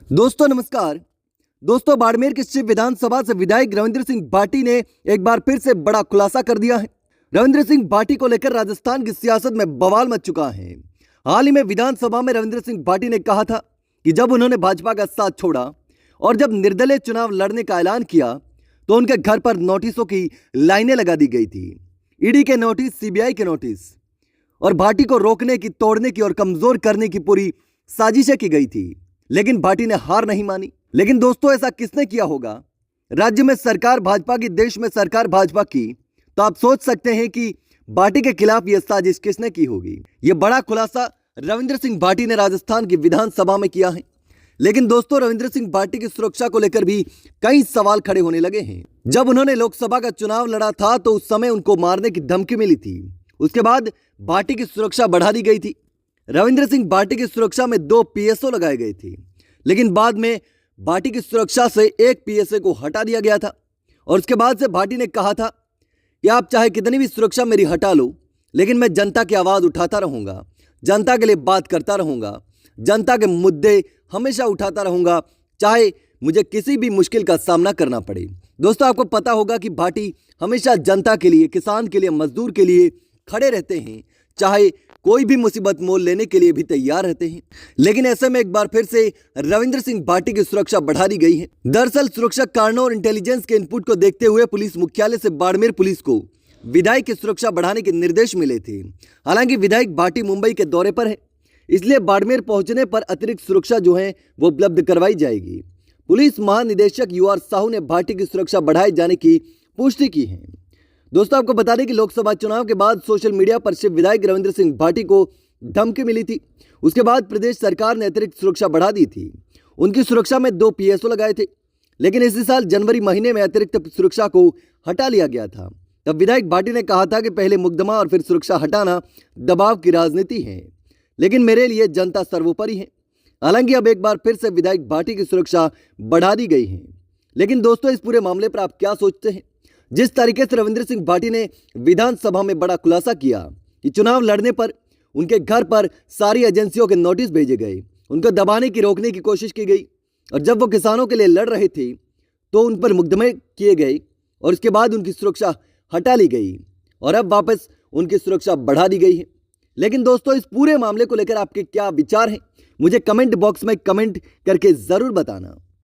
दोस्तों नमस्कार। दोस्तों बाड़मेर के शिव विधानसभा से विधायक रविंद्र सिंह भाटी ने एक बार फिर से बड़ा खुलासा कर दिया है। रविंद्र सिंह भाटी को लेकर राजस्थान की सियासत में बवाल मच चुका है। हाल ही में विधानसभा में रविंद्र सिंह भाटी ने कहा था कि जब उन्होंने भाजपा का साथ छोड़ा और जब निर्दलीय चुनाव लड़ने का ऐलान किया तो उनके घर पर नोटिसों की लाइनें लगा दी गई थी। ईडी के नोटिस, सीबीआई के नोटिस और भाटी को रोकने की, तोड़ने की और कमजोर करने की पूरी साजिशें की गई थी, लेकिन भाटी ने हार नहीं मानी। लेकिन दोस्तों ऐसा किसने किया होगा? राज्य में सरकार भाजपा की, देश में सरकार भाजपा की, तो आप सोच सकते हैं कि भाटी के खिलाफ यह साजिश किसने की होगी। यह बड़ा खुलासा रविंद्र सिंह भाटी ने राजस्थान की विधानसभा में किया है। लेकिन दोस्तों रविंद्र सिंह भाटी की सुरक्षा को लेकर भी कई सवाल खड़े होने लगे हैं। जब उन्होंने लोकसभा का चुनाव लड़ा था तो उस समय उनको मारने की धमकी मिली थी। उसके बाद भाटी की सुरक्षा बढ़ा दी गई थी। रविंद्र सिंह भाटी की सुरक्षा में 2 पीएसओ लगाए गए थे, लेकिन बाद में भाटी की सुरक्षा से एक पीएसए को हटा दिया गया था। और उसके बाद से भाटी ने कहा था कि आप चाहे कितनी भी सुरक्षा मेरी हटा लो, लेकिन मैं जनता की आवाज उठाता रहूंगा, जनता के लिए बात करता रहूंगा, जनता के मुद्दे हमेशा उठाता रहूंगा, चाहे मुझे किसी भी मुश्किल का सामना करना पड़े। दोस्तों आपको पता होगा कि भाटी हमेशा जनता के लिए, किसान के लिए, मजदूर के लिए खड़े रहते हैं, चाहे कोई भी मुसीबत मोल लेने के लिए भी तैयार रहते हैं। लेकिन ऐसे में एक बार फिर से रविंद्र सिंह भाटी की सुरक्षा बढ़ा दी गई है। दरअसल सुरक्षा कारणों और इंटेलिजेंस के इनपुट को देखते हुए पुलिस मुख्यालय से बाड़मेर पुलिस को विधायक की सुरक्षा बढ़ाने के निर्देश मिले थे। हालांकि विधायक भाटी मुंबई के दौरे पर है, इसलिए बाड़मेर पहुंचने पर अतिरिक्त सुरक्षा जो है वो उपलब्ध करवाई जाएगी। पुलिस महानिदेशक UR साहू ने भाटी की सुरक्षा बढ़ाए जाने की पुष्टि की है। दोस्तों आपको बता दें कि लोकसभा चुनाव के बाद सोशल मीडिया पर शिव विधायक रविंद्र सिंह भाटी को धमकी मिली थी। उसके बाद प्रदेश सरकार ने अतिरिक्त सुरक्षा बढ़ा दी थी। उनकी सुरक्षा में 2 पीएसओ लगाए थे, लेकिन इसी साल जनवरी महीने में अतिरिक्त सुरक्षा को हटा लिया गया था। तब विधायक भाटी ने कहा था कि पहले मुकदमा और फिर सुरक्षा हटाना दबाव की राजनीति है, लेकिन मेरे लिए जनता सर्वोपरि है। हालांकि अब एक बार फिर से विधायक भाटी की सुरक्षा बढ़ा दी गई है। लेकिन दोस्तों इस पूरे मामले पर आप क्या सोचते हैं? जिस तरीके से रविंद्र सिंह भाटी ने विधानसभा में बड़ा खुलासा किया कि चुनाव लड़ने पर उनके घर पर सारी एजेंसियों के नोटिस भेजे गए, उनको दबाने की, रोकने की कोशिश की गई, और जब वो किसानों के लिए लड़ रहे थे तो उन पर मुकदमे किए गए और उसके बाद उनकी सुरक्षा हटा ली गई और अब वापस उनकी सुरक्षा बढ़ा दी गई है। लेकिन दोस्तों इस पूरे मामले को लेकर आपके क्या विचार हैं? मुझे कमेंट बॉक्स में कमेंट करके जरूर बताना।